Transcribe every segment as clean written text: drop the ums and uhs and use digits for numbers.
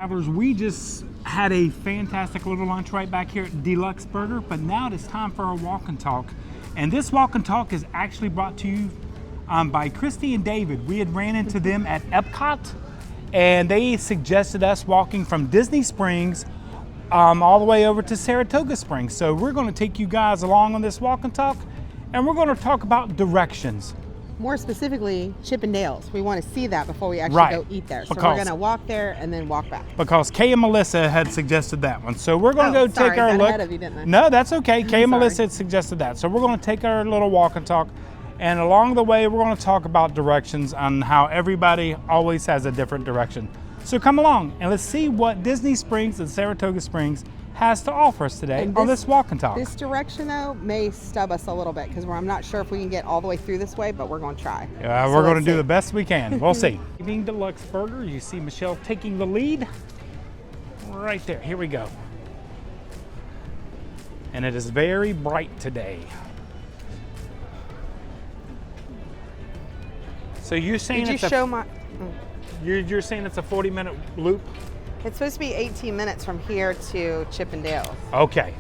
Travelers, we just had a fantastic little lunch right back here at Deluxe Burger, but now it is time for our walk and talk. And this walk and talk is actually brought to you by Christy and David. We had ran into them at Epcot, and they suggested us walking from Disney Springs all the way over to Saratoga Springs. So we're going to take you guys along on this walk and talk, and we're going to talk about directions. More specifically, Chippendales. We want to see that before we actually go eat there. So we're going to walk there and then walk back. Because Kay and Melissa had suggested that one. So we're going to go take our look. Ahead of you, didn't I? No, that's okay. Kay and Melissa had suggested that. So we're going to take our little walk and talk. And along the way, we're going to talk about directions and how everybody always has a different direction. So come along and let's see what Disney Springs and Saratoga Springs has to offer us today on this walk and talk. This direction, though, may stub us a little bit because I'm not sure if we can get all the way through this way, but we're going to try. Yeah, so we're going to do the best we can. We'll see. Evening Deluxe Burger, you see Michelle taking the lead. Right there, here we go. And it is very bright today. So you're saying Did you show my... You're saying it's a 40-minute loop? It's supposed to be 18 minutes from here to Chippendales. Okay.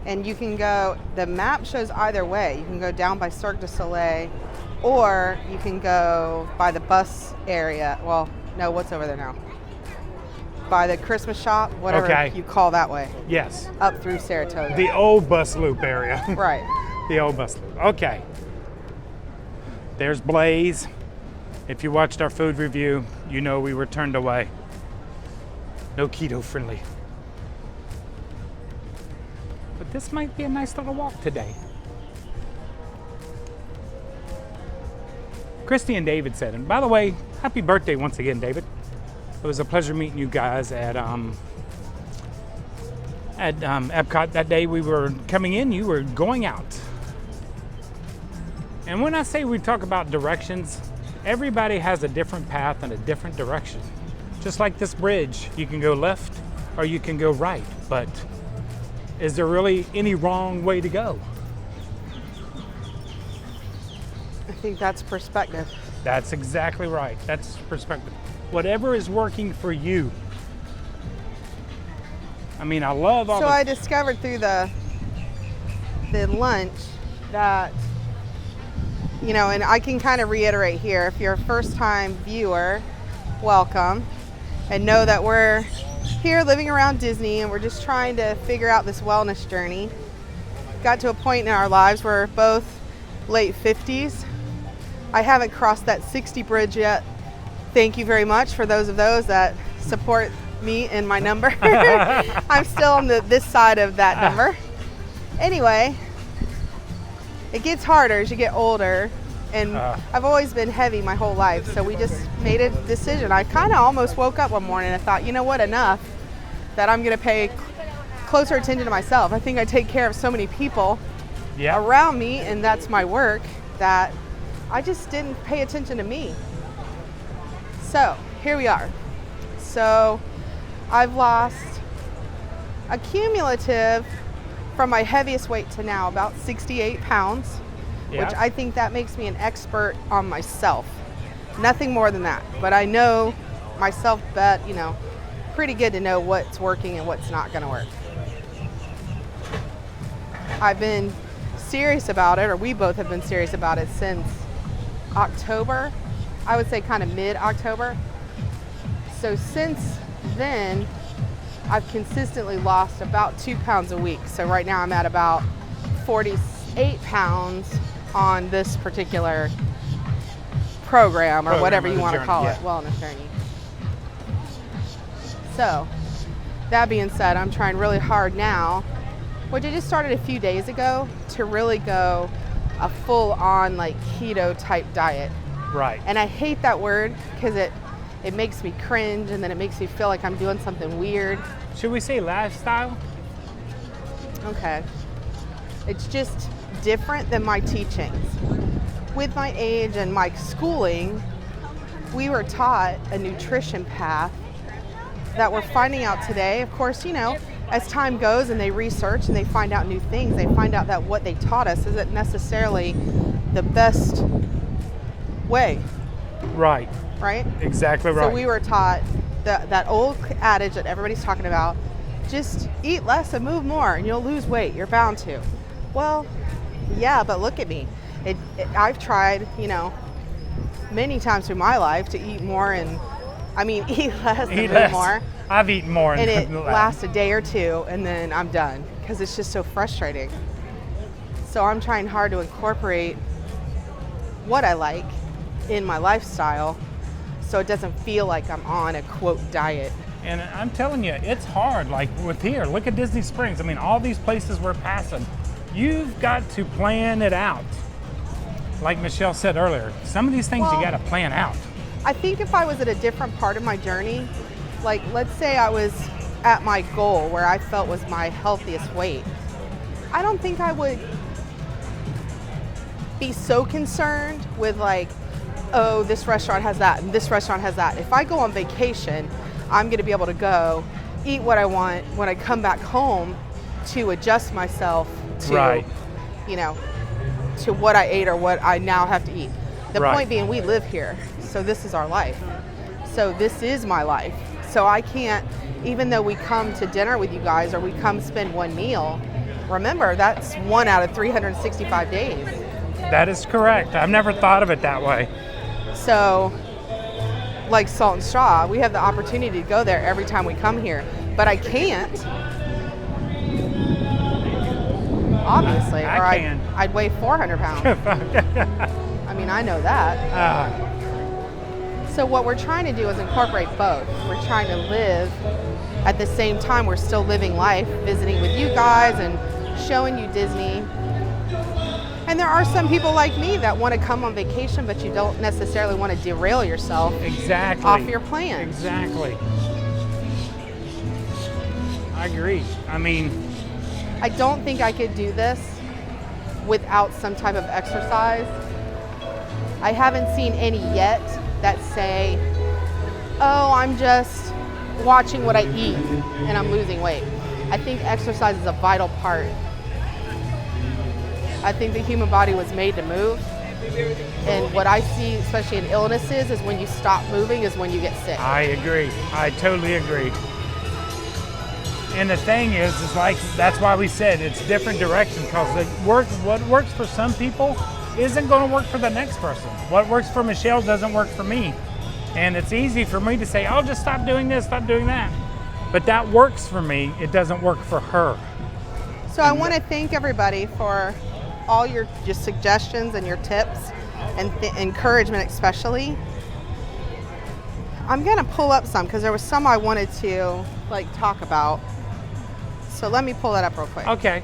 And you can go, the map shows either way. You can go down by Cirque du Soleil, or you can go by the bus area. Well, no, what's over there now? By the Christmas shop, whatever you call that way. Yes. Up through Saratoga. The old bus loop area. Right. The old bus loop. Okay. There's Blaze. If you watched our food review, you know we were turned away. No keto friendly. But this might be a nice little walk today. Christy and David said, and by the way, happy birthday once again, David. It was a pleasure meeting you guys at Epcot that day we were coming in, you were going out. And when I say we talk about directions, everybody has a different path and a different direction. Just like this bridge, you can go left or you can go right, but is there really any wrong way to go? I think that's perspective. That's exactly right. That's perspective. Whatever is working for you. I mean, I love all I discovered through the lunch that, you know, and I can kind of reiterate here, if you're a first-time viewer, welcome, and know that we're here living around Disney and we're just trying to figure out this wellness journey. Got to a point in our lives where we're both late 50s. I haven't crossed that 60 bridge yet. Thank you very much for those that support me in my number. I'm still on this side of that number. Anyway, it gets harder as you get older, and I've always been heavy my whole life, so we just made a decision. I kind of almost woke up one morning and thought, you know what, enough, that I'm going to pay closer attention to myself. I think I take care of so many people around me, and that's my work, that I just didn't pay attention to me. So here we are. So I've lost a cumulative, from my heaviest weight to now, about 68 pounds, which I think that makes me an expert on myself. Nothing more than that. But I know myself pretty good to know what's working and what's not going to work. I've been serious about it, or we both have been serious about it since October. I would say kind of mid-October. So since then, I've consistently lost about 2 pounds a week. So right now I'm at about 48 pounds on this particular program, or whatever you want to call it, wellness journey. So that being said, I'm trying really hard now, which I just started a few days ago, to really go a full-on like keto type diet. Right. And I hate that word because it makes me cringe, and then it makes me feel like I'm doing something weird. Should we say lifestyle? Okay. It's just different than my teachings. With my age and my schooling, we were taught a nutrition path that we're finding out today. Of course, you know, as time goes and they research and they find out new things, they find out that what they taught us isn't necessarily the best way. Right. right? Exactly right. So we were taught that old adage that everybody's talking about, just eat less and move more and you'll lose weight. You're bound to. Well, yeah, but look at me. I've tried, many times through my life to eat more and, eat less and move more. I've eaten more. And it lasts a day or two and then I'm done because it's just so frustrating. So I'm trying hard to incorporate what I like in my lifestyle so it doesn't feel like I'm on a quote diet. And I'm telling you, it's hard. Like with here, look at Disney Springs. All these places we're passing, you've got to plan it out. Like Michelle said earlier, some of these things you got to plan out. I think if I was at a different part of my journey, like let's say I was at my goal where I felt was my healthiest weight, I don't think I would be so concerned with like, oh, this restaurant has that and this restaurant has that. If I go on vacation, I'm going to be able to go eat what I want when I come back home to adjust myself to, to what I ate or what I now have to eat. The point being, we live here, so this is our life. So this is my life. So I can't, even though we come to dinner with you guys or we come spend one meal, remember that's 1 out of 365 days. That is correct. I've never thought of it that way. So, like Salt and Straw, we have the opportunity to go there every time we come here, but I can't, obviously, I can. I'd weigh 400 pounds. I know that. So what we're trying to do is incorporate both. We're trying to live at the same time we're still living life, visiting with you guys and showing you Disney. And there are some people like me that want to come on vacation, but you don't necessarily want to derail yourself off your plan. Exactly. I agree. I don't think I could do this without some type of exercise. I haven't seen any yet that say, oh, I'm just watching what I eat and I'm losing weight. I think exercise is a vital part. I think the human body was made to move. And what I see, especially in illnesses, is when you stop moving is when you get sick. I agree. I totally agree. And the thing is like, that's why we said it's different direction, because what works for some people isn't going to work for the next person. What works for Michelle doesn't work for me. And it's easy for me to say, oh, just stop doing this, stop doing that. But that works for me. It doesn't work for her. So I want to thank everybody for all your suggestions and your tips and encouragement especially. I'm going to pull up some because there was some I wanted to talk about. So let me pull that up real quick. Okay.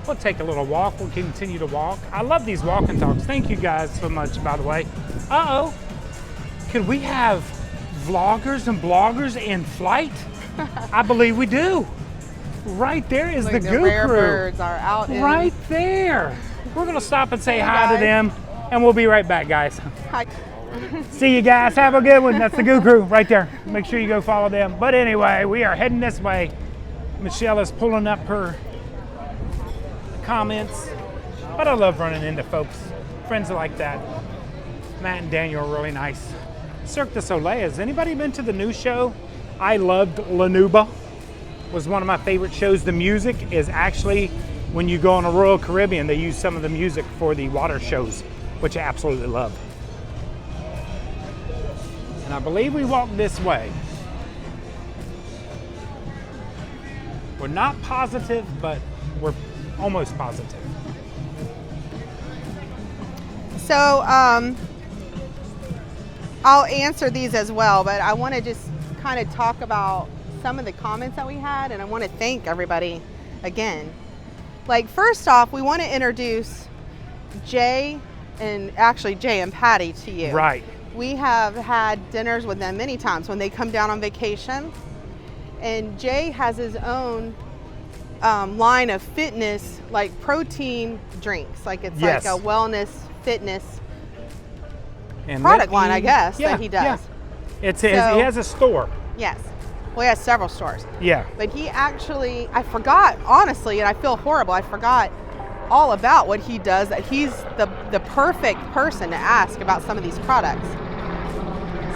We'll take a little walk. We'll continue to walk. I love these walk and talks. Thank you guys so much, by the way. Uh-oh. Could we have vloggers and bloggers in flight? I believe we do. Right there is the Goo rare Crew. Birds are out right there. We're going to stop and say hi to them, and we'll be right back, guys. Hi. See you guys. Have a good one. That's the Goo Crew right there. Make sure you go follow them. But anyway, we are heading this way. Michelle is pulling up her comments. But I love running into folks, friends like that. Matt and Daniel are really nice. Cirque du Soleil. Has anybody been to the new show? I loved Lanuba. Was one of my favorite shows. The music is actually, when you go on a Royal Caribbean, they use some of the music for the water shows, which I absolutely love. And I believe we walk this way. We're not positive, but we're almost positive. So I'll answer these as well, but I want to just kind of talk about some of the comments that we had, and I want to thank everybody again. First off, we want to introduce Jay and Patty to you. Right. We have had dinners with them many times when they come down on vacation, and Jay has his own line of fitness, protein drinks. It's yes. like a wellness fitness and product line, I guess, that he does. Yeah. He has a store. Yes. Well, he has several stores. Yeah. But he actually, I forgot, honestly, and I feel horrible, I forgot all about what he does, that he's the perfect person to ask about some of these products.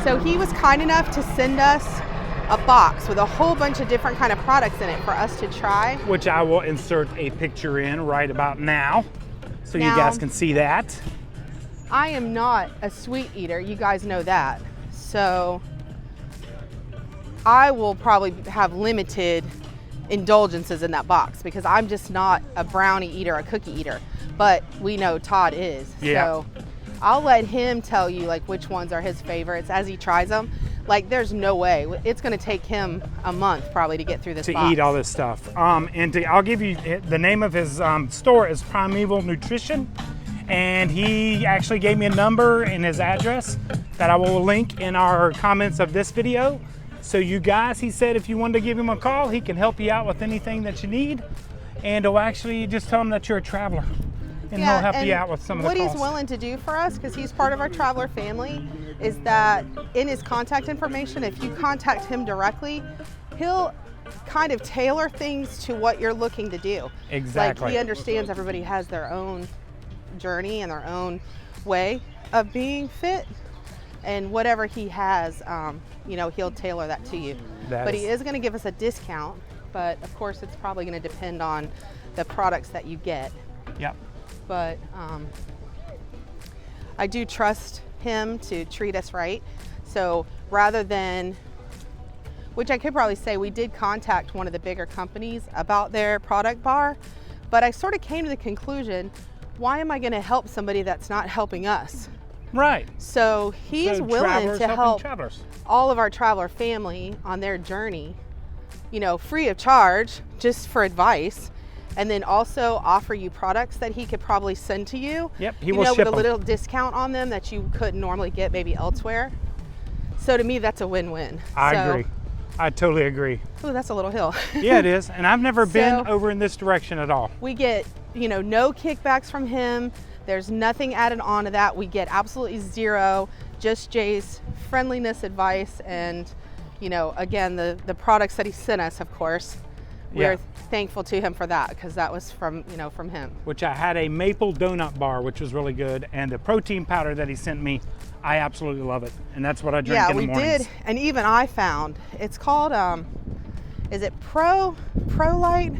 So he was kind enough to send us a box with a whole bunch of different kind of products in it for us to try. Which I will insert a picture in right about now, so you Now, guys can see that. I am not a sweet eater, you guys know that. So I will probably have limited indulgences in that box because I'm just not a brownie eater, a cookie eater. But we know Todd is. Yeah. So I'll let him tell you like which ones are his favorites as he tries them. Like there's no way. It's gonna take him a month probably to get through this box. Eat all this stuff. I'll give you the name of his store is Primal Nutrition. And he actually gave me a number and his address that I will link in our comments of this video. So you guys, he said if you wanted to give him a call, he can help you out with anything that you need. And he'll actually just tell him that you're a traveler. And he'll help you out with some of the costs. What he's willing to do for us, because he's part of our traveler family, is that in his contact information, if you contact him directly, he'll kind of tailor things to what you're looking to do. Exactly. Like he understands everybody has their own journey and their own way of being fit, and whatever he has, you know, he'll tailor that to you. But he is going to give us a discount, but of course it's probably going to depend on the products that you get. Yep. But I do trust him to treat us right. So rather than, which I could probably say, we did contact one of the bigger companies about their product bar, but I sort of came to the conclusion, why am I going to help somebody that's not helping us? Right. So he's willing to help travelers. All of our traveler family on their journey, you know, free of charge, just for advice. And then also offer you products that he could probably send to you. Yep, he will ship with a them. little discount on them that you couldn't normally get maybe elsewhere. So to me, that's a win-win. I agree. I totally agree. Oh, that's a little hill. Yeah, it is. And I've never been over in this direction at all. We get, you know, no kickbacks from him. There's nothing added on to that. We get absolutely zero, just Jay's friendliness, advice, and, you know, again, the products that he sent us, of course. We're thankful to him for that, because that was from, you know, from him. Which I had a maple donut bar, which was really good, and the protein powder that he sent me, I absolutely love it, and that's what I drink in the mornings. Yeah, we did, and even I found it's called is it Pro-Lite?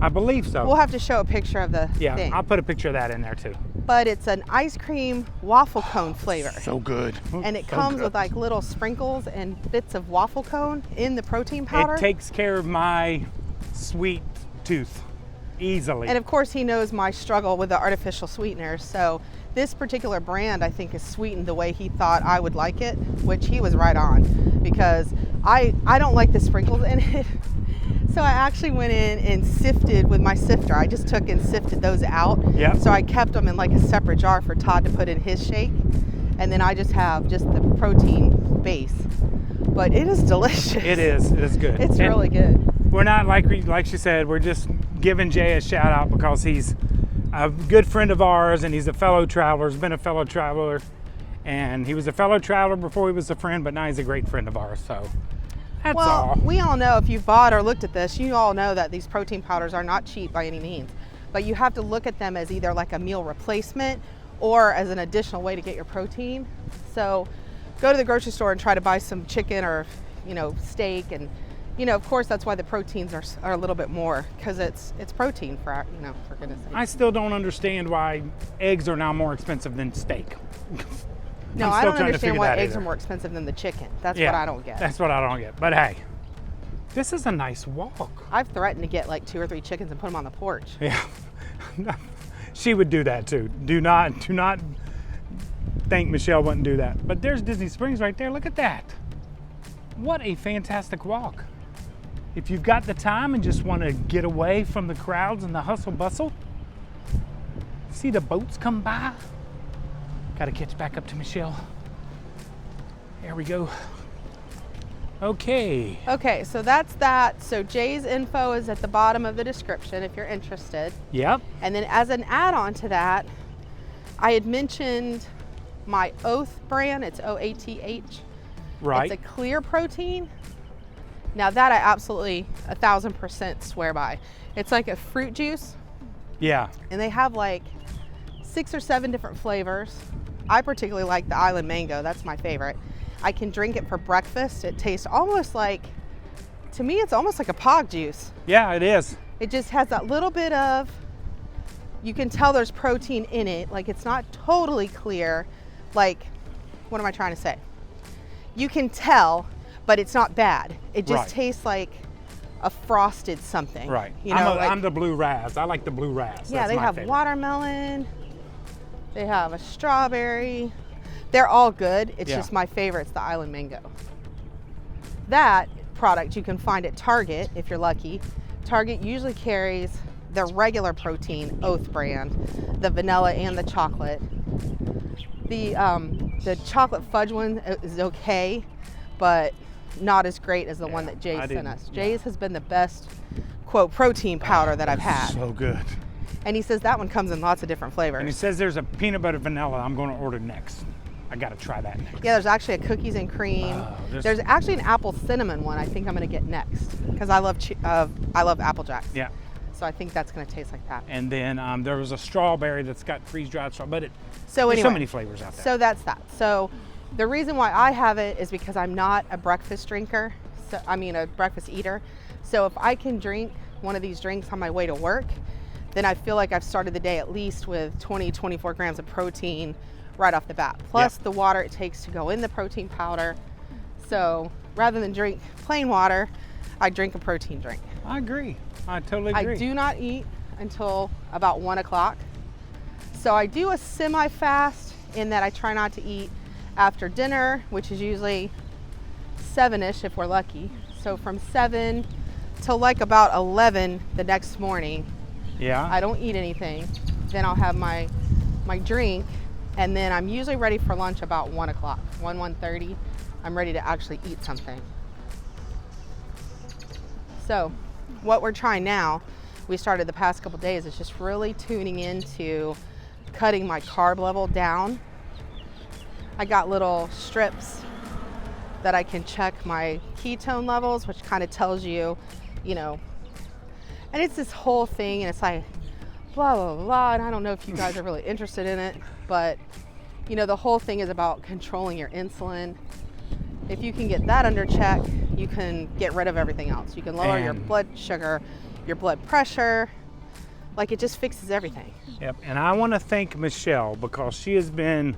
I believe so. We'll have to show a picture of the thing. I'll put a picture of that in there too. But it's an ice cream waffle cone flavor. So good. And it comes with like little sprinkles and bits of waffle cone in the protein powder. It takes care of my sweet tooth easily. And of course he knows my struggle with the artificial sweeteners. So this particular brand I think is sweetened the way he thought I would like it, which he was right on, because I don't like the sprinkles in it. So I actually went in and sifted with my sifter. I just took and sifted those out. Yep. So I kept them in like a separate jar for Todd to put in his shake. And then I just have just the protein base. But it is delicious. It is. It is good. It's really good. We're not like she said, we're just giving Jay a shout out because he's a good friend of ours and he's a fellow traveler, has been a fellow traveler. And he was a fellow traveler before he was a friend, but now he's a great friend of ours. So that's all. We all know, if you've bought or looked at this, you all know that these protein powders are not cheap by any means. But you have to look at them as either like a meal replacement or as an additional way to get your protein. So go to the grocery store and try to buy some chicken or, you know, steak, and, you know, of course that's why the proteins are a little bit more, because it's protein, for, you know, for goodness sake. I still don't understand why eggs are now more expensive than steak. No, I don't understand why eggs are more expensive than the chicken. That's what I don't get. That's what I don't get. But hey, this is a nice walk. I've threatened to get like 2 or 3 chickens and put them on the porch. Yeah. She would do that too. Do not think Michelle wouldn't do that. But there's Disney Springs right there. Look at that. What a fantastic walk. If you've got the time and just want to get away from the crowds and the hustle bustle, see the boats come by. Got to catch back up to Michelle. There we go. Okay. Okay, so that's that. So Jay's info is at the bottom of the description if you're interested. Yep. And then as an add-on to that, I had mentioned my Oath brand. It's OATH. Right. It's a clear protein. Now that I absolutely 1000% swear by. It's like a fruit juice. Yeah. And they have like 6 or 7 different flavors. I particularly like the island mango. That's my favorite. I can drink it for breakfast. It tastes almost like, to me, it's almost like a pog juice. Yeah, it is. It just has that little bit of, you can tell there's protein in it. Like, it's not totally clear. Like, what am I trying to say? You can tell, but it's not bad. It just tastes like a frosted something. Right. You know, I'm the blue raz. I like the blue raz. Yeah, That's they my have favorite. watermelon. They have a strawberry. They're all good. It's Yeah. just my favorite's the Island Mango. That product you can find at Target if you're lucky. Target usually carries the regular protein, Oath brand, the vanilla and the chocolate. The chocolate fudge one is okay, but not as great as the one that Jay sent us. Jay's has been the best, quote, protein powder that I've had. So good. And he says that one comes in lots of different flavors. And he says there's a peanut butter vanilla I'm going to order next. I got to try that next. Yeah, there's actually a cookies and cream. There's actually an apple cinnamon one I think I'm going to get next because I love Apple Jacks. Yeah. So I think that's going to taste like that. And then there was a strawberry that's got freeze-dried strawberry, but So there's anyway, so many flavors out there. So that's that. So the reason why I have it is because I'm not a breakfast drinker. So I mean a breakfast eater. So if I can drink one of these drinks on my way to work, then I feel like I've started the day at least with 20, 24 grams of protein right off the bat. Plus the water it takes to go in the protein powder. So rather than drink plain water, I drink a protein drink. I agree. I totally agree. I do not eat until about 1 o'clock. So I do a semi-fast in that I try not to eat after dinner, which is usually 7-ish if we're lucky. So from 7 till like about 11 the next morning, I don't eat anything. Then I'll have my drink, and then I'm usually ready for lunch about 1 o'clock, 1:30. I'm ready to actually eat something. So what we're trying now, we started the past couple days, is just really tuning into cutting my carb level down. I got little strips that I can check my ketone levels, which kind of tells you, you know, and it's this whole thing, and it's like blah, blah, blah, and I don't know if you guys are really interested in it, but you know, the whole thing is about controlling your insulin. If you can get that under check, you can get rid of everything else. You can lower your blood sugar, your blood pressure. Like, it just fixes everything. Yep, and I want to thank Michelle because she has been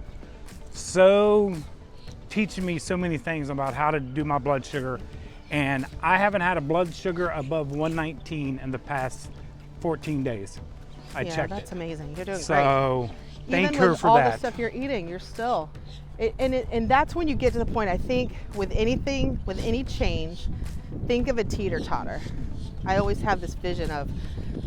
so teaching me so many things about how to do my blood sugar, and I haven't had a blood sugar above 119 in the past 14 days. I checked that's amazing. You're doing great. So thank Even her with for all that. the stuff you're eating, you're still, and that's when you get to the point, I think, with anything, with any change, think of a teeter-totter. I always have this vision of,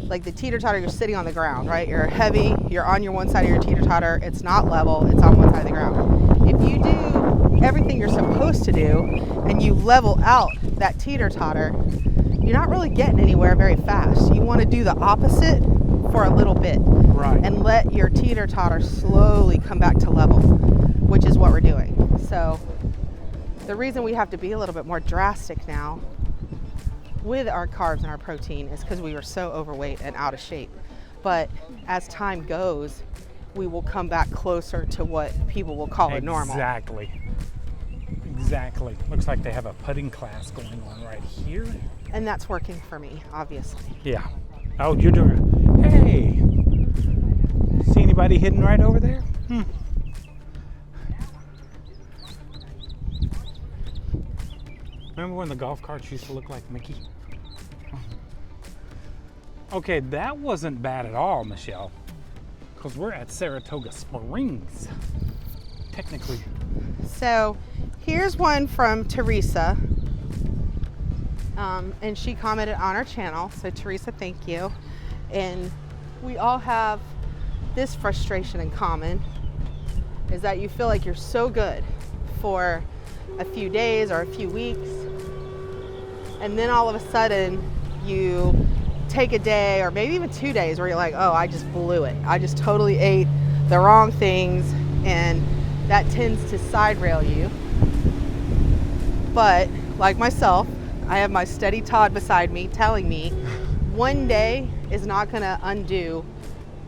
like, the teeter-totter, you're sitting on the ground, right? You're heavy, you're on your one side of your teeter-totter, it's not level, it's on one side of the ground. If you do everything you're supposed to do, and you level out that teeter-totter, you're not really getting anywhere very fast. You want to do the opposite for a little bit. Right. And let your teeter-totter slowly come back to level, which is what we're doing. So the reason we have to be a little bit more drastic now with our carbs and our protein is because we were so overweight and out of shape. But as time goes, we will come back closer to what people will call a normal. Exactly. Looks like they have a putting class going on right here. And that's working for me, obviously. Yeah. Oh, you're doing, hey. See anybody hidden right over there? Remember when the golf carts used to look like Mickey? Okay, that wasn't bad at all, Michelle, because we're at Saratoga Springs, technically. So here's one from Teresa, and she commented on our channel. So Teresa, thank you. And we all have this frustration in common, is that you feel like you're so good for a few days or a few weeks, and then all of a sudden you take a day or maybe even 2 days where you're like, oh, I just blew it. I just totally ate the wrong things, and that tends to side rail you. But like myself, I have my steady Todd beside me telling me one day is not gonna undo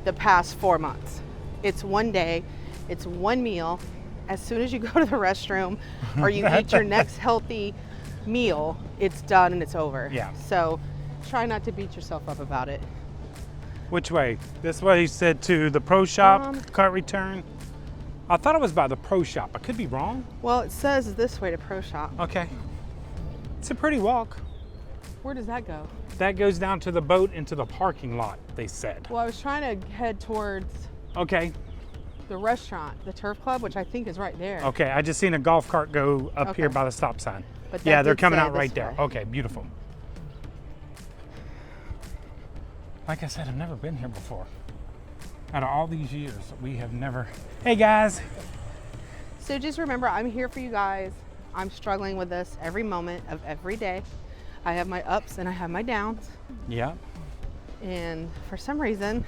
the past 4 months. It's one day, it's one meal, as soon as you go to the restroom or you eat your next healthy meal, it's done and it's over. Yeah. So try not to beat yourself up about it. Which way? This way he said to the pro shop, cart return. I thought it was by the pro shop. I could be wrong. Well, it says this way to pro shop. Okay. It's a pretty walk. Where does that go? That goes down to the boat into the parking lot, they said. Well, I was trying to head towards Okay. the restaurant, the Turf Club, which I think is right there. Okay, I just seen a golf cart go up here Okay. by the stop sign. But Yeah, that they're did coming say out right this there. way. Okay, beautiful. Like I said, I've never been here before. Out of all these years, we have never. Hey guys. So just remember, I'm here for you guys. I'm struggling with this every moment of every day. I have my ups and I have my downs. Yeah. And for some reason,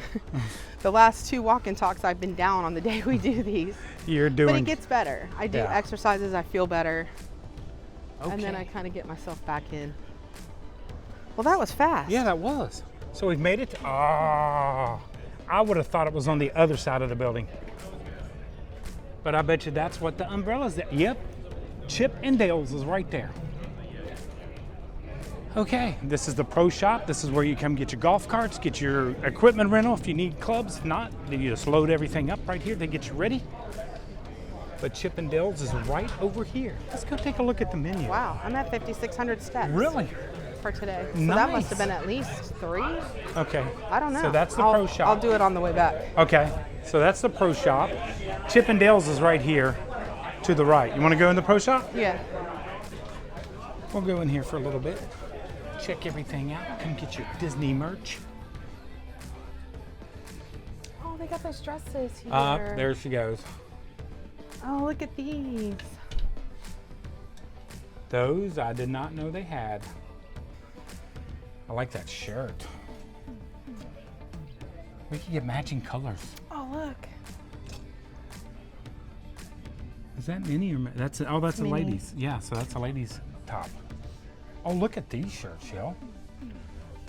the last 2 walk and talks, I've been down on the day we do these. You're doing. But it gets better. I do Yeah. exercises, I feel better. Okay. And then I kind of get myself back in. Well, that was fast. Yeah, that was. So we've made it. I would have thought it was on the other side of the building. But I bet you that's what the umbrella's there. Yep. Chip and Dale's is right there. Okay, this is the pro shop. This is where you come get your golf carts, get your equipment rental if you need clubs. If not, then you just load everything up right here. They get you ready. But Chip and Dale's is right over here. Let's go take a look at the menu. Wow, I'm at 5,600 steps. Really? For today. So that must have been at least 3. Okay. I don't know. So that's the pro shop. I'll do it on the way back. Okay, so that's the pro shop. Chip and Dale's is right here to the right. You want to go in the pro shop? Yeah. We'll go in here for a little bit. Check everything out. Come get your Disney merch. Oh, they got those dresses here. There she goes. Oh, look at these. Those I did not know they had. I like that shirt. We could get matching colors. Oh, look. Is that mini or that's a Mini. ladies? Yeah, so that's a ladies top. Oh, look at these shirts, yo.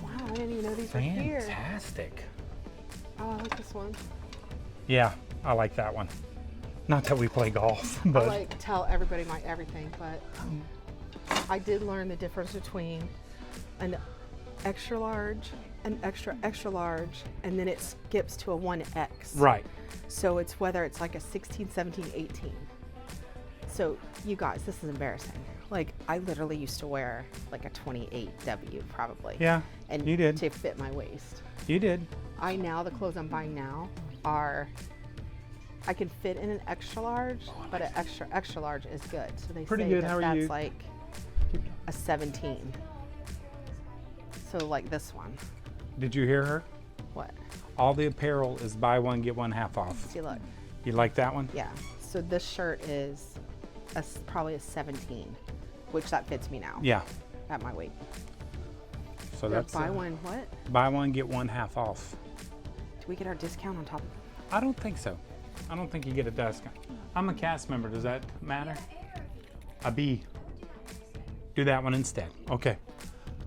Wow, I didn't even know these were here. Fantastic. Oh, I like this one. Yeah, I like that one. Not that we play golf, I but like tell everybody my everything, but I did learn the difference between an extra large, an extra extra large, and then it skips to a 1X. right. So it's whether it's like a 16, 17, 18. So you guys, this is embarrassing. Like I literally used to wear like a 28W probably. Yeah, And you did. to fit my waist. You did. The clothes I'm buying now are, I can fit in an extra large, but an extra extra large is good. So they Pretty say good. that How are that's you? like a 17. So like this one. Did you hear her? What? All the apparel is buy one, get one half off. See, look. You like that one? Yeah. So this shirt is probably a 17, which that fits me now Yeah. at my weight. So Yeah, that's buy one. What? buy one, get one half off. Do we get our discount on top of it? I don't think so. I don't think you get a discount. I'm a cast member. Does that matter? A B. Do that one instead. Okay.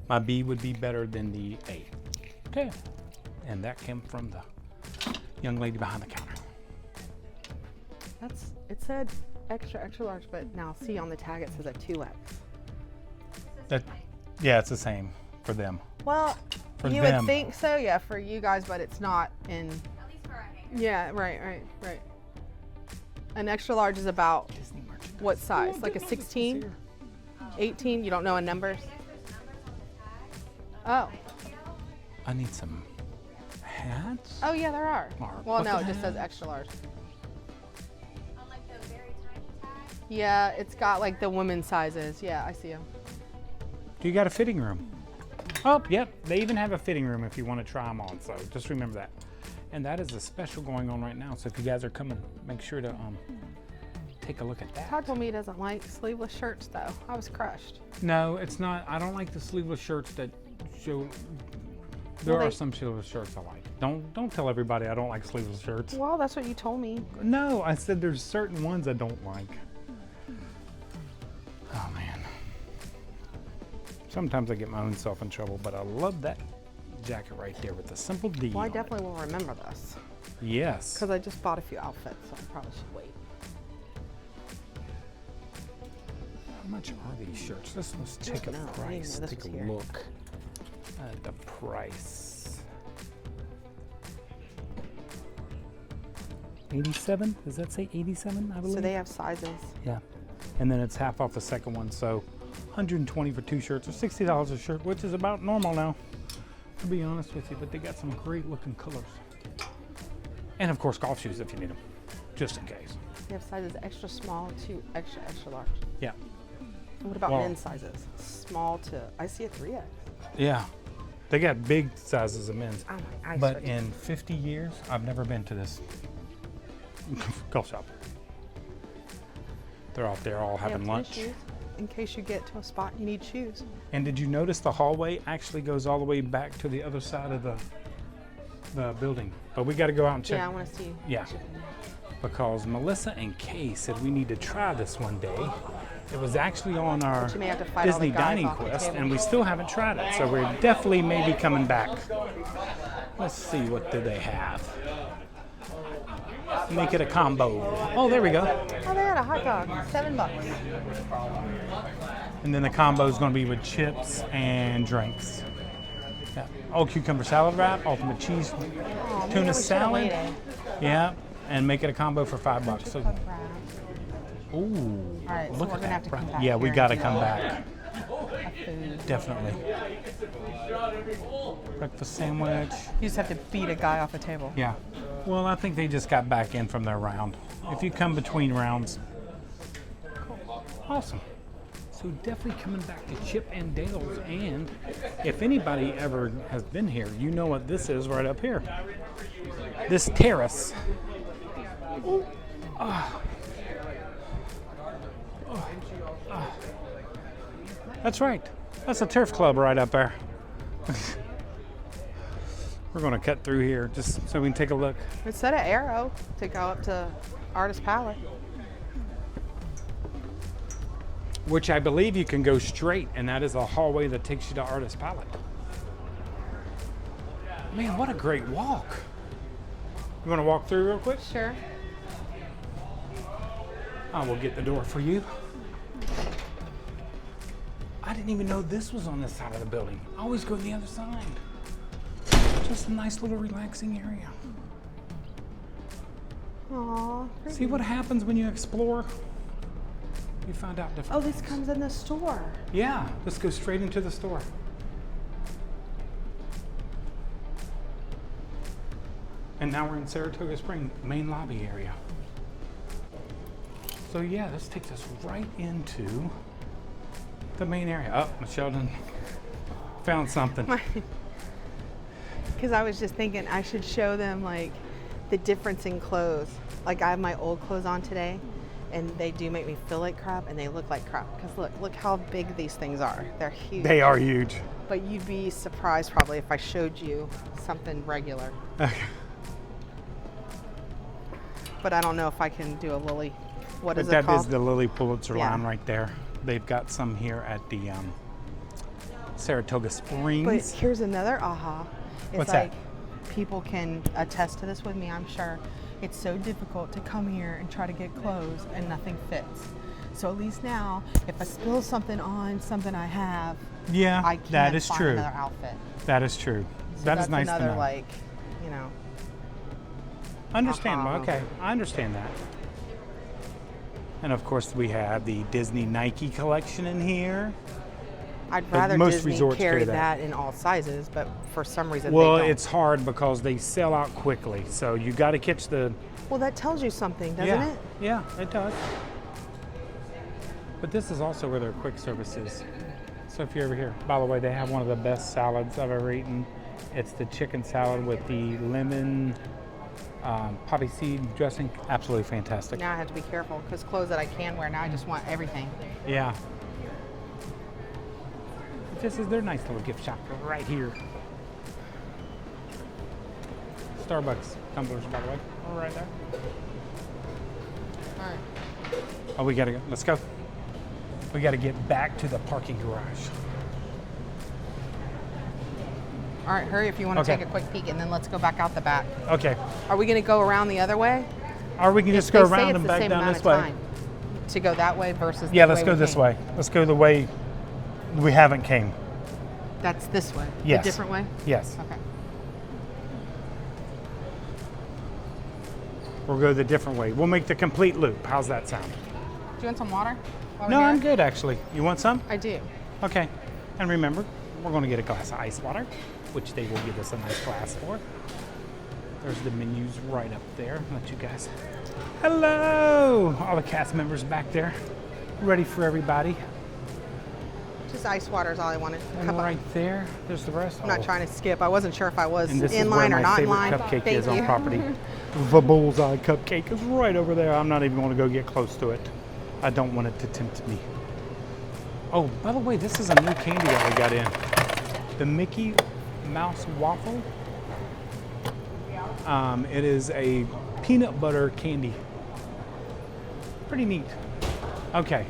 My B would be better than the A. Okay. And that came from the young lady behind the counter. It said extra extra large, but now see on the tag it says a 2X. Yeah, it's the same for them. Well, For you them. would think so, yeah, for you guys, but it's not in. At least for our hair. Yeah, right. An extra large is about Disney merchandise. what size? Like a 16, 18? You don't know in numbers? Oh. I need some hats. Oh yeah, there are. Mark, Well, what no, the it just says heck? extra large. On like the very tiny tag. Yeah, it's got like the women's sizes. Yeah, I see them. Do you got a fitting room? Oh, yep. They even have a fitting room if you want to try them on. So just remember that. And that is a special going on right now. So if you guys are coming, make sure to take a look at that. Todd told me he doesn't like sleeveless shirts though. I was crushed. No, it's not. I don't like the sleeveless shirts that show. There Well, are they- some sleeveless shirts I like. Don't tell everybody I don't like sleeveless shirts. Well, that's what you told me. No, I said there's certain ones I don't like. Oh man. Sometimes I get my own self in trouble, but I love that jacket right there with the simple D. Well, I on it. definitely will remember this Yes. because I just bought a few outfits, so I probably should wait. How much are these shirts? Let's take a know. I didn't price. know this Take was a here. look at the price. 87? Does that say 87? I believe. So they have sizes. Yeah, and then it's half off the second one, so 120 for 2 shirts, or $60 a shirt, which is about normal now, to be honest with you. But they got some great looking colors, and of course golf shoes if you need them, just in case. They have sizes extra small to extra extra large. Yeah, What about Well- men's sizes? Small to, I see a 3X. yeah, they got big sizes of men's. Oh my eyes. But in 50 years, I've never been to this golf shop. They're out there all having lunch. In case you get to a spot you need shoes. And did you notice the hallway actually goes all the way back to the other side of the building? But we got to go out and check. Yeah, I want to see. Yeah, because Melissa and Kay said we need to try this one day. It was actually on our But you may have to fight all the Disney guys Dining off the Quest, table. and we still haven't tried it. So we're definitely maybe coming back. Let's see, what do they have? Make it a combo. Oh, there we go. Oh, they had a hot dog. $7. And then the combo is going to be with chips and drinks. Yeah. Oh, cucumber salad wrap, ultimate cheese, Oh, man, we tuna should've salad. waited. Yeah, and make it a combo for $5. So, Cook wrap. ooh, All right, so look we're at gonna have that. to come back Yeah, we here got to and come do back. Food. Definitely. Breakfast sandwich. You just have to beat a guy off a table. Yeah. Well, I think they just got back in from their round. If you come between rounds. Cool. Awesome. So definitely coming back to Chip and Dale's. And if anybody ever has been here, you know what this is right up here. This terrace. Ooh. Ah. Oh. Ah. That's right. That's a turf club right up there. We're going to cut through here just so we can take a look. Instead of arrow to go up to Artist Palette. Which I believe you can go straight, and that is a hallway that takes you to Artist Palette. Man, what a great walk. You want to walk through real quick? Sure. I will get the door for you. I didn't even know this was on this side of the building. I always go to the other side. Just a nice little relaxing area. Aw. See what happens when you explore? You find out different Oh, this things. comes in the store. Yeah, let's go straight into the store. And now we're in Saratoga Springs, main lobby area. So yeah, this takes us right into the main area. Oh, Michelle done found something. Because I was just thinking I should show them like the difference in clothes. Like I have my old clothes on today, and they do make me feel like crap, and they look like crap. Because look how big these things are. They're huge. They are huge. But you'd be surprised probably if I showed you something regular. Okay. But I don't know if I can do a Lily. What But is it that called? is the Lily Pulitzer Yeah. line right there. They've got some here at the Saratoga But Springs. here's another aha. It's What's that? like people can attest to this with me, I'm sure. It's so difficult to come here and try to get clothes and nothing fits. So at least now, if I spill something on something I have, Yeah, I can't that is find true. another outfit. That is true. So That that's is nice another to know. like, you know. Understandable. aha Okay, I understand that. And of course, we have the Disney Nike collection in here. I'd But rather most Disney resorts carry carry that. that. in all sizes, but for some reason Well, they don't. it's hard because they sell out quickly. So you got to catch the. Well, that tells you something, doesn't yeah, it? yeah, it does. But this is also where their quick service is. So if you're ever here, by the way, they have one of the best salads I've ever eaten. It's the chicken salad with the lemon poppy seed dressing. Absolutely fantastic. Now I have to be careful because clothes that I can wear, now I just want everything. Yeah. This is their nice little gift shop right here. Starbucks tumblers, by the way, right there. All right. Oh, we gotta go. Let's go. We gotta get back to the parking garage. All right, hurry if you want to Okay. take a quick peek, and then let's go back out the back. Okay. Are we going to go around the other way? Or we can just They go say around it's and the back same down amount this of way. time. to go that way versus Yeah, the let's way go we this came? way. Let's go the way we haven't came. That's this way? Yes. The different way? Yes. Okay. We'll go the different way. We'll make the complete loop. How's that sound? Do you want some water? while No, we're I'm here? good actually. You want some? I do. Okay. And remember, we're going to get a glass of ice water, which they will give us a nice glass for. There's the menus right up there. Let you guys. Hello! All the cast members back there. Ready for everybody. Just ice water is all I wanted. And right there, there's the rest. I'm not trying to skip. I wasn't sure if I was And this in is where line or my not in favorite line. cupcake Thank is you. on property. The bullseye cupcake is right over there. I'm not even going to go get close to it. I don't want it to tempt me. Oh, by the way, this is a new candy that we got in. The Mickey Mouse Waffle. It is a peanut butter candy. Pretty neat. Okay.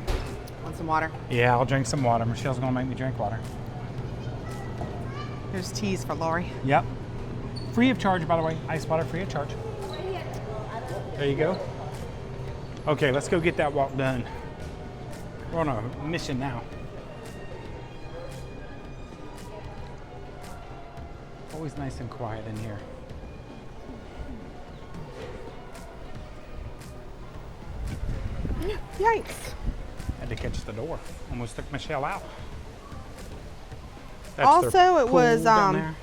Want some water? Yeah, I'll drink some water. Michelle's going to make me drink water. Here's teas for Lori. Yep. Free of charge, by the way. Ice water free of charge. There you go. Okay, let's go get that walk done. We're on a mission now. Always nice and quiet in here. Yikes. Had to catch the door. Almost took Michelle out. That's Also, their it was, pool down there.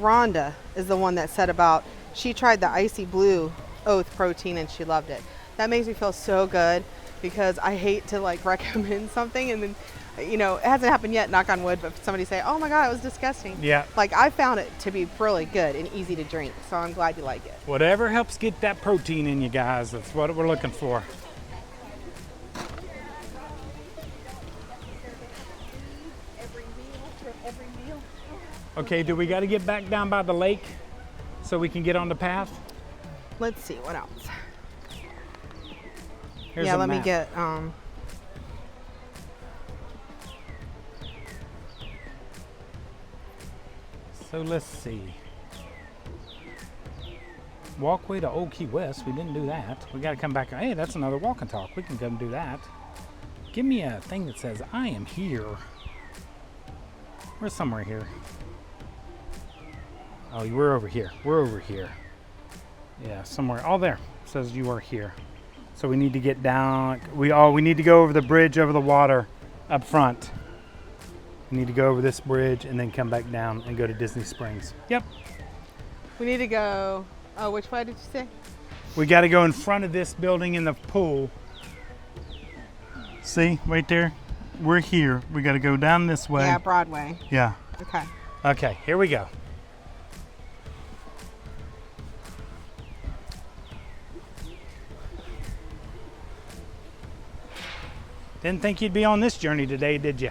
Rhonda is the one that said about she tried the icy blue oat protein and she loved it. That makes me feel so good because I hate to like recommend something and then, you know, it hasn't happened yet, knock on wood, but somebody say, oh my God, it was disgusting. Yeah. Like I found it to be really good and easy to drink. So I'm glad you like it. Whatever helps get that protein in you guys, that's what we're looking for. Okay, do we got to get back down by the lake so we can get on the path? Let's see, what else? Here's Yeah, a let me map. get, So let's see. Walkway to Old Key West. We didn't do that. We got to come back. Hey, that's another walk and talk. We can go and do that. Give me a thing that says I am here. We're somewhere here. Oh, we're over here. We're over here. Yeah, somewhere. Oh, there. It says you are here. So we need to get down. We need to go over the bridge over the water up front. We need to go over this bridge and then come back down and go to Disney Springs. Yep. we need to go, oh, which way did you say? We got to go in front of this building in the pool. See, right there? We're here. We got to go down this way. Yeah, Broadway. Yeah. Okay. Okay, here we go. Didn't think you'd be on this journey today, did you?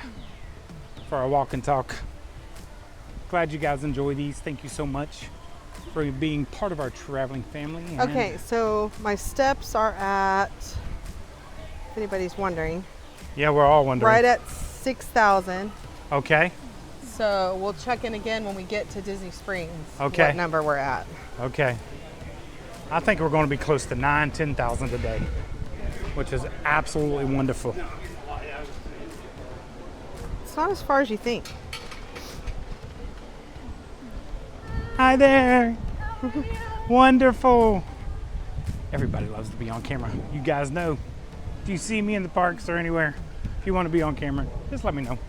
For our walk and talk. Glad you guys enjoy these. Thank you so much for being part of our traveling family. And Okay, so my steps are at, if anybody's wondering, yeah, we're all wondering. right at 6,000. Okay. So we'll check in again when we get to Disney Springs. Okay. What number we're at. Okay. I think we're going to be close to 10,000 today, which is absolutely wonderful. It's not as far as you think. Hi there. Wonderful. Everybody loves to be on camera. You guys know. If you see me in the parks or anywhere, if you want to be on camera, just let me know.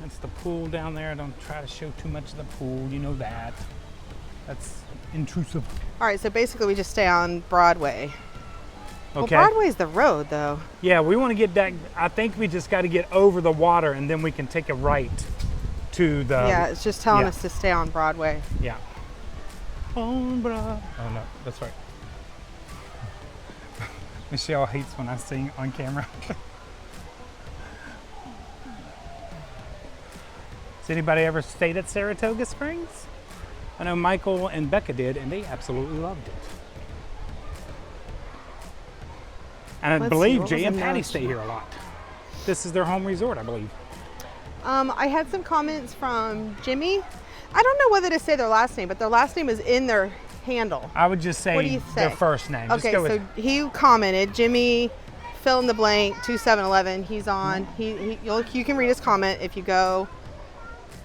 That's the pool down there. Don't try to show too much of the pool. You know that. That's intrusive. All right, so basically we just stay on Broadway. Okay. Well, Broadway's the road, though. Yeah, we want to get that. I think we just got to get over the water and then we can take a right to the. Yeah, it's just telling yeah. us to stay on Broadway. Yeah. On Broadway. Oh no, that's right. Michelle hates when I sing on camera. Has anybody ever stayed at Saratoga Springs? I know Michael and Becca did, and they absolutely loved it. And I Let's see, believe what Jay was and the Patty notes? stay here a lot. This is their home resort, I believe. I had some comments from Jimmy. I don't know whether to say their last name, but their last name is in their handle? I would just say What do you say? their first name. Okay, just go so with, he commented, Jimmy, fill in the blank, 2711. He's on. You can read his comment if you go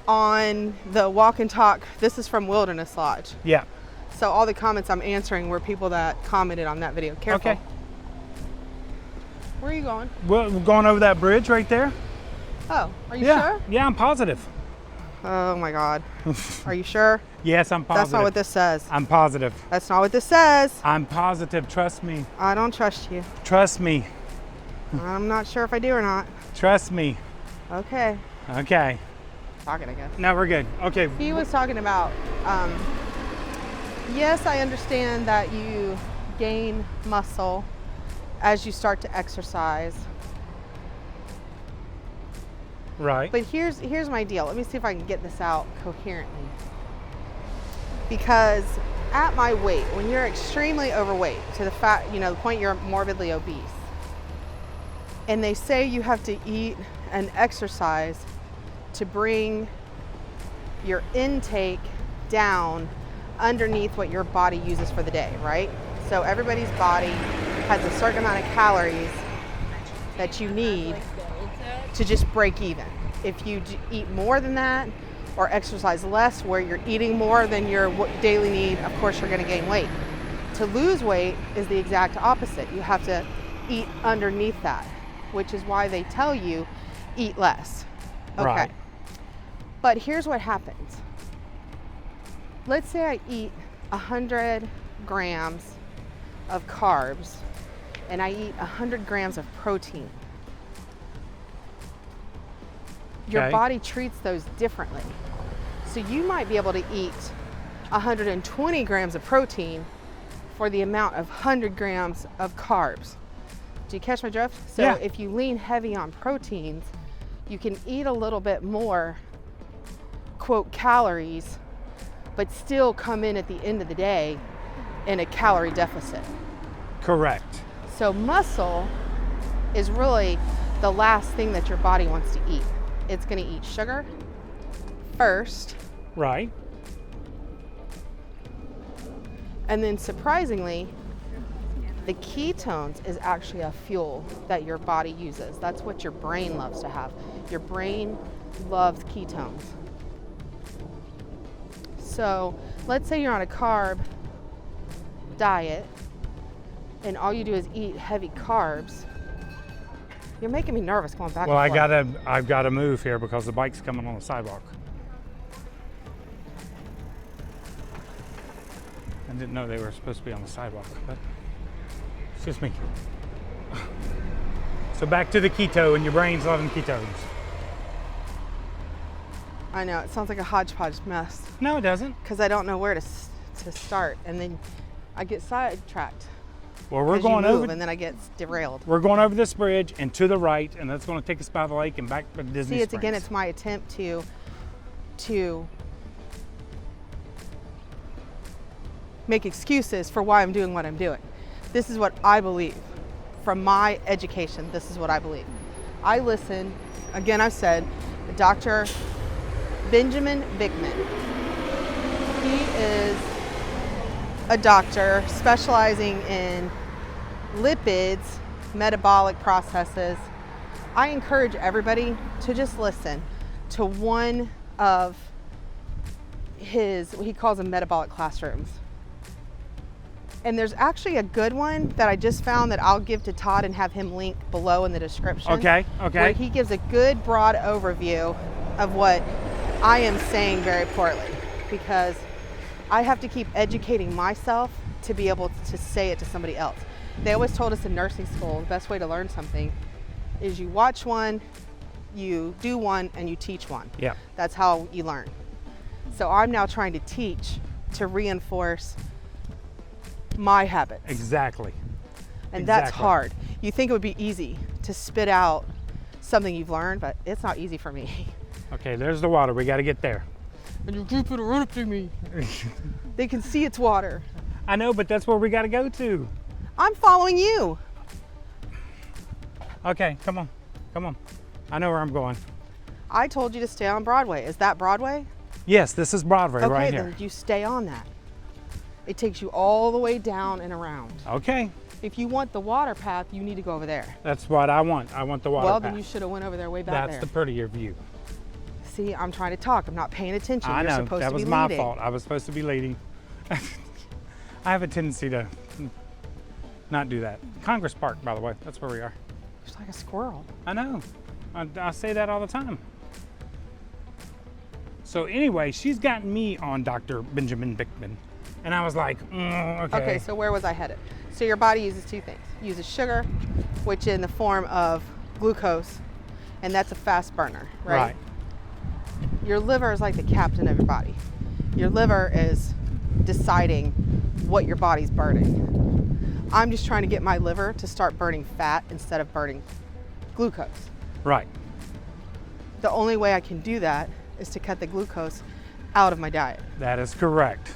on the walk and talk. This is from Wilderness Lodge. yeah. So all the comments I'm answering were people that commented on that video. Careful. Okay. Where are you going? We're going over that bridge right there. Oh, are you Yeah. sure? Yeah, I'm positive. Oh my God. Are you sure? Yes, I'm positive. That's not what this says. I'm positive. That's not what this says. I'm positive. Trust me. I don't trust you. Trust me. I'm not sure if I do or not. Trust me. Okay. Okay. Talking, I guess. No, we're good. Okay. He was talking about, yes, I understand that you gain muscle as you start to exercise. Right. But here's my deal. Let me see if I can get this out coherently. Because at my weight, when you're extremely overweight to the point you're morbidly obese, and they say you have to eat and exercise to bring your intake down underneath what your body uses for the day, right? So everybody's body has a certain amount of calories that you need to just break even. If you eat more than that or exercise less where you're eating more than your daily need, of course you're going to gain weight. To lose weight is the exact opposite. You have to eat underneath that, which is why they tell you eat less. Okay. Right. But here's what happens. Let's say I eat 100 grams of carbs and I eat 100 grams of protein. Your Okay. body treats those differently. So you might be able to eat 120 grams of protein for the amount of 100 grams of carbs. Do you catch my drift? So Yeah. if you lean heavy on proteins, you can eat a little bit more, quote, calories, but still come in at the end of the day in a calorie deficit. Correct. So muscle is really the last thing that your body wants to eat. It's going to eat sugar first, Right. and then surprisingly, the ketones is actually a fuel that your body uses. That's what your brain loves to have. Your brain loves ketones. So let's say you're on a carb diet and all you do is eat heavy carbs. You're making me nervous going back Well, and forth. I've got to move here because the bike's coming on the sidewalk. I didn't know they were supposed to be on the sidewalk, but it's just me. So back to the keto, and your brain's loving ketones. I know, it sounds like a hodgepodge mess No, it doesn't. because I don't know where to start, and then I get sidetracked. Well, we're as you going move, over. and then I get derailed. We're going over this bridge and to the right, and that's going to take us by the lake and back to Disney See, it's Springs. again, it's my attempt to make excuses for why I'm doing what I'm doing. This is what I believe. From my education, this is what I believe. I listen, again, I've said, Dr. Benjamin Bickman. He is a doctor specializing in lipids, metabolic processes. I encourage everybody to just listen to one of his, what he calls them metabolic classrooms. And there's actually a good one that I just found that I'll give to Todd and have him link below in the description. Okay. Where he gives a good broad overview of what I am saying very poorly, because I have to keep educating myself to be able to say it to somebody else. They always told us in nursing school, the best way to learn something is you watch one, you do one, and you teach one. Yeah. That's how you learn. So I'm now trying to teach to reinforce my habits. Exactly. And that's Exactly. hard. You think it would be easy to spit out something you've learned, but it's not easy for me. Okay, there's the water. We got to get there. And you keep it right up to me. They can see it's water. I know, but that's where we got to go to. I'm following you. Okay, come on. Come on. I know where I'm going. I told you to stay on Broadway. Is that Broadway? Yes, this is Broadway Okay, right then here. you stay on that. It takes you all the way down and around. Okay, If you want the water path, you need to go over there. that's what I want. I want the water Well, path. then you should have went over there way back That's there. the prettier view. See, I'm trying to talk. I'm not paying attention. I You're know, supposed that to be was my leading. fault. I was supposed to be leading. I have a tendency to not do that. Congress Park, by the way, that's where we are. It's like a squirrel. I know, I say that all the time. So anyway, she's gotten me on Dr. Benjamin Bickman. And I was like, okay. Okay, so where was I headed? So your body uses two things. It uses sugar, which in the form of glucose, and that's a fast burner, right? Your liver is like the captain of your body. Your liver is deciding what your body's burning. I'm just trying to get my liver to start burning fat instead of burning glucose. Right. The only way I can do that is to cut the glucose out of my diet. That is correct.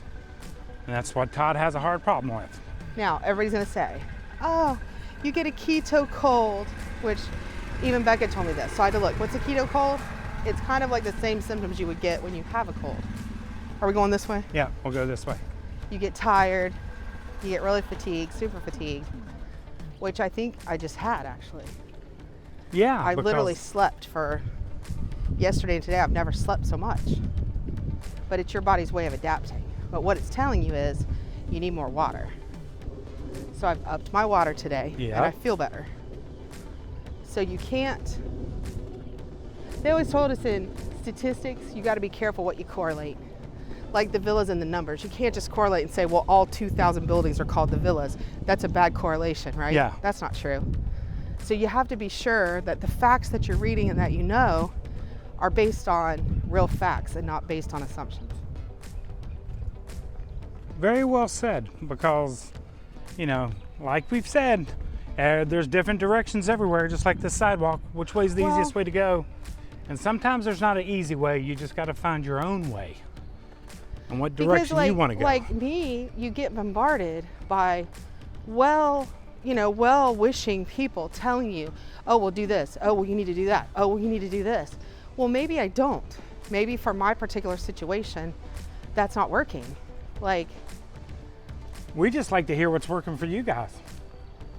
And that's what Todd has a hard problem with. Now, everybody's gonna say, oh, you get a keto cold, which even Becca told me this. So I had to look, what's a keto cold? It's kind of like the same symptoms you would get when you have a cold. Are we going this way? Yeah, we'll go this way. You get tired, you get really fatigued, super fatigued, which I think I just had actually. Yeah, I literally because- slept for yesterday and today. I've never slept so much. But it's your body's way of adapting. But what it's telling you is you need more water. So I've upped my water today and I feel better. So you can't, they always told us in statistics, you got to be careful what you correlate. Like the villas and the numbers. You can't just correlate and say, well, all 2,000 buildings are called the villas. That's a bad correlation, right? Yeah. That's not true. So you have to be sure that the facts that you're reading and that you know are based on real facts and not based on assumptions. Very well said, because, you know, like we've said, there's different directions everywhere, just like this sidewalk. Which way's the easiest way to go? And sometimes there's not an easy way. You just got to find your own way and what direction you want to go. Like me, you get bombarded by well-wishing people telling you, oh, well, do this. Oh, well, you need to do that. Oh, well, you need to do this. Well, maybe I don't. Maybe for my particular situation, that's not working. Like, We just like to hear what's working for you guys.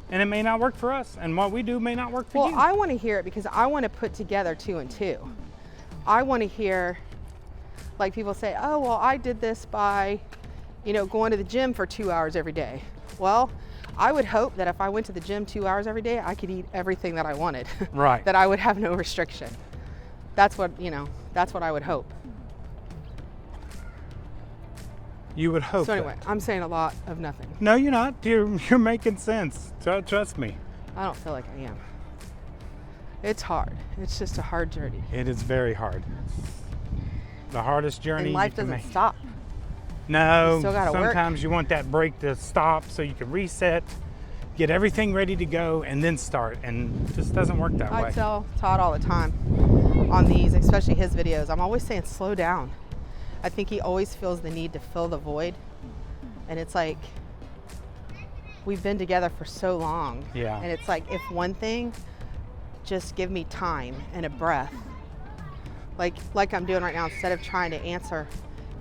And it may not work for us, and what we do may not work for you. well, I want to hear it because I want to put together 2 and 2. I want to hear, like people say, oh, well, I did this by, going to the gym for 2 hours every day. Well, I would hope that if I went to the gym 2 hours every day, I could eat everything that I wanted. Right. That I would have no restriction. That's what I would hope. You would hope So anyway, that. I'm saying a lot of nothing. No, you're not. You're making sense. Trust me. I don't feel like I am. It's hard. It's just a hard journey. It is very hard. The hardest journey And life you can doesn't make. stop. No, You still gotta work. sometimes you want that break to stop so you can reset, get everything ready to go, and then start. And it just doesn't work that way. I tell Todd all the time on these, especially his videos, I'm always saying slow down. I think he always feels the need to fill the void. And it's like, we've been together for so long. Yeah. And it's like, if one thing, just give me time and a breath. Like I'm doing right now, instead of trying to answer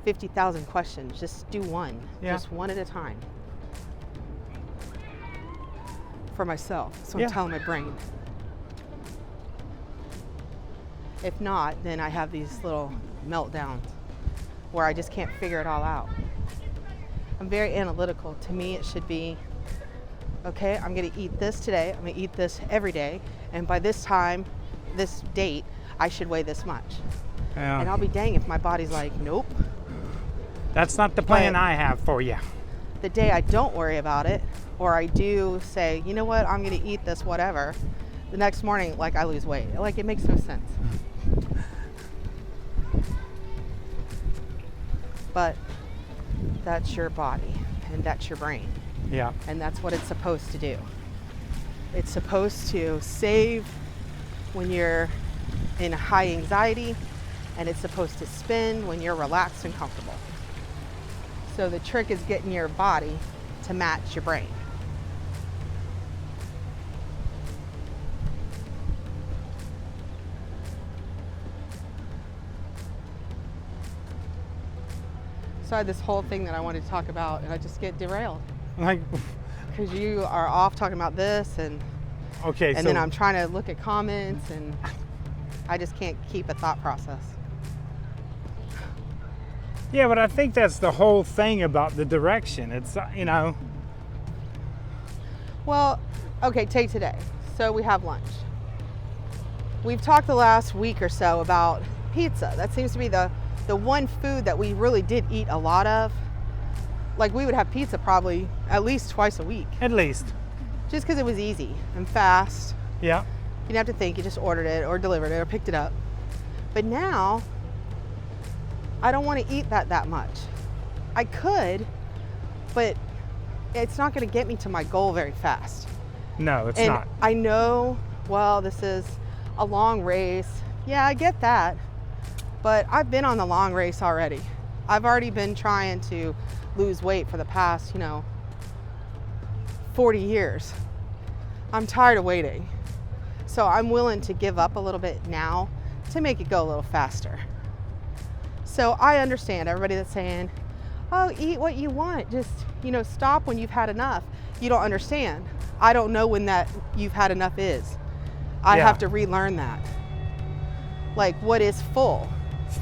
50,000 questions, just do one. Yeah. Just one at a time. For myself. So Yeah. I'm telling my brain. If not, then I have these little meltdowns where I just can't figure it all out. I'm very analytical. To me, it should be, okay, I'm gonna eat this today, I'm gonna eat this every day, and by this time, this date, I should weigh this much. Yeah. And I'll be dang if my body's like, nope. That's not the plan But- I have for you. The day I don't worry about it, or I do say, you know what, I'm gonna eat this whatever, the next morning, like, I lose weight. Like, it makes no sense. But that's your body and that's your brain, Yeah. and that's what it's supposed to do. It's supposed to save when you're in high anxiety, and it's supposed to spin when you're relaxed and comfortable. So the trick is getting your body to match your brain. So I had this whole thing that I wanted to talk about, and I just get derailed Like, because you are off talking about this, and okay, then I'm trying to look at comments, and I just can't keep a thought process. yeah, but I think that's the whole thing about the direction. It's, you know, Well, okay, take today. So we have lunch. We've talked the last week or so about pizza. That seems to be the one food that we really did eat a lot of. Like, we would have pizza probably at least twice a week, at least. just because it was easy and fast. Yeah. You didn't have to think, you just ordered it or delivered it or picked it up. But now, I don't want to eat that much. I could, but it's not going to get me to my goal very fast. No, it's And not. I know, well, this is a long race. Yeah, I get that. But I've been on the long race already. I've already been trying to lose weight for the past, 40 years. I'm tired of waiting. So I'm willing to give up a little bit now to make it go a little faster. So I understand everybody that's saying, oh, eat what you want. Just, stop when you've had enough. You don't understand. I don't know when that you've had enough is. I Yeah. have to relearn that. Like, what is full?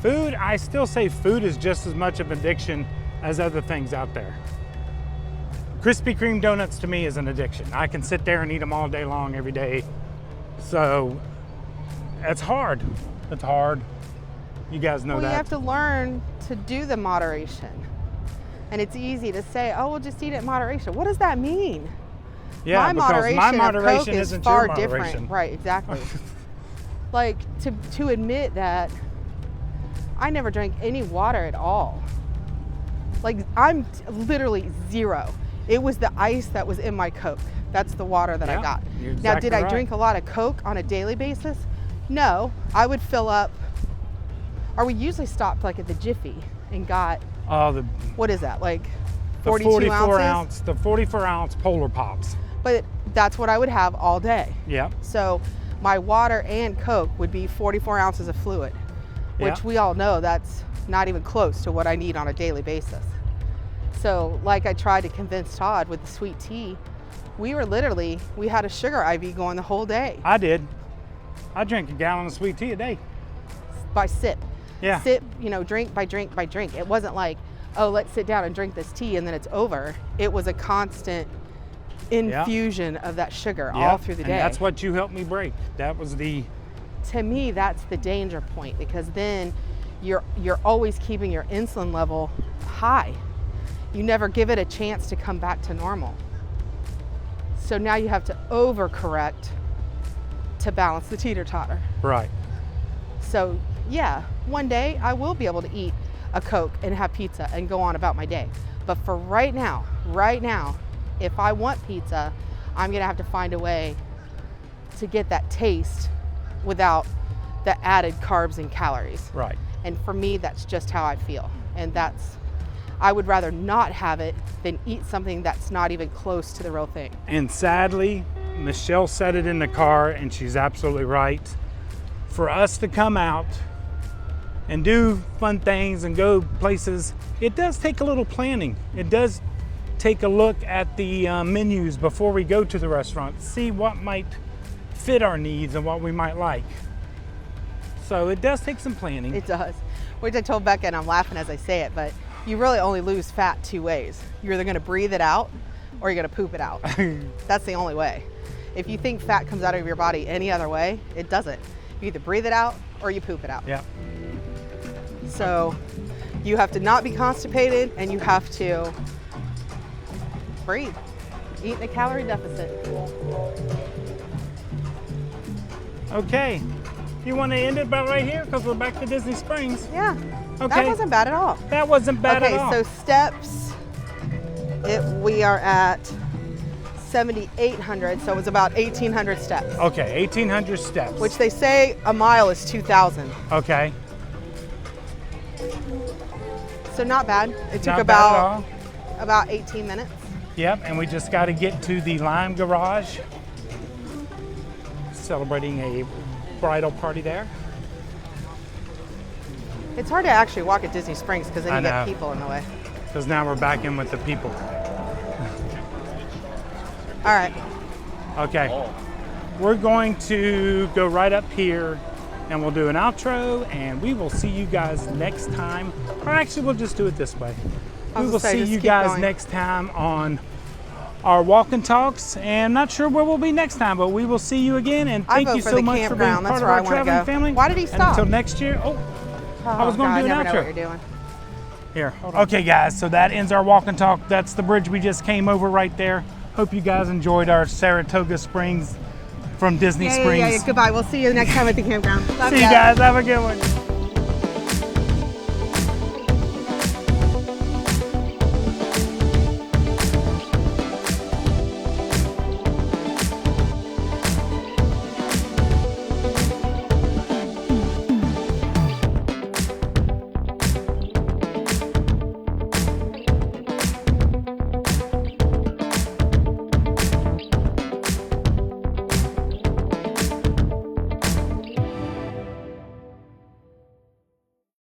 Food, I still say food is just as much of an addiction as other things out there. Krispy Kreme donuts to me is an addiction. I can sit there and eat them all day long every day. So it's hard. It's hard. You guys know Well, that. you have to learn to do the moderation. And it's easy to say, oh, we'll just eat it in moderation. What does that mean? Yeah, my because moderation, my of moderation Coke is isn't far your different. moderation. Right, exactly. Like, to admit that I never drank any water at all. Like, I'm literally zero. It was the ice that was in my Coke. That's the water that Yeah, I got. you're Now, exactly did I right. drink a lot of Coke on a daily basis? No. I would fill up, or we usually stopped like at the Jiffy and got, The what is that, like the 42 44 ounces? the 44 ounce Polar Pops. But that's what I would have all day. Yeah. So my water and Coke would be 44 ounces of fluid, which Yeah. we all know that's not even close to what I need on a daily basis. So like I tried to convince Todd with the sweet tea, we had a sugar IV going the whole day I did. I drank a gallon of sweet tea a day. by sip. Yeah. Sip, drink by drink by drink. It wasn't like, oh, let's sit down and drink this tea and then it's over. It was a constant infusion of that sugar Yeah. all through the day. And that's what you helped me break. That was the, To me, that's the danger point, because then you're always keeping your insulin level high. You never give it a chance to come back to normal. So now you have to overcorrect to balance the teeter-totter. right. So yeah, one day I will be able to eat a Coke and have pizza and go on about my day. But for right now, if I want pizza, I'm gonna have to find a way to get that taste without the added carbs and calories. Right. And for me, that's just how I feel. And I would rather not have it than eat something that's not even close to the real thing. And sadly, Michelle said it in the car, and she's absolutely right. For us to come out and do fun things and go places, it does take a little planning. It does take a look at the menus before we go to the restaurant, see what might fit our needs and what we might like. So it does take some planning. It does. Which I told Becca, and I'm laughing as I say it, but you really only lose fat two ways. You're either gonna breathe it out or you're gonna poop it out. That's the only way. If you think fat comes out of your body any other way, it doesn't. You either breathe it out or you poop it out. Yeah. So you have to not be constipated, and you have to breathe. Eat in a calorie deficit. Okay. You want to end it about right here because we're back to Disney Springs? Yeah. Okay. That wasn't bad at all. That wasn't bad Okay, at all. so steps, we are at 7,800, so it was about 1,800 steps. Okay, 1,800 steps. Which they say a mile is 2,000. Okay. So not bad. It took Not bad at all. about 18 minutes. Yep, and we just got to get to the Lime Garage. Celebrating a bridal party there. It's hard to actually walk at Disney Springs because then I you get know. people in the way. because now we're back in with the people. All right. Okay, we're going to go right up here and we'll do an outro, and we will see you guys next time. Or actually, we'll just do it this way. We will see you guys next time on our walk and talks, and I'm not sure where we'll be next time, but we will see you again, and thank you so much for being part of our traveling family. Why did he stop? And until next year. I was going to do an outro. I never know what you're doing. Here, okay guys, so that ends our walk and talk. That's the bridge we just came over right there. Hope you guys enjoyed our Saratoga Springs from Disney Springs. Yeah. Goodbye. We'll see you next time at the campground. Love See you guys. Have a good one.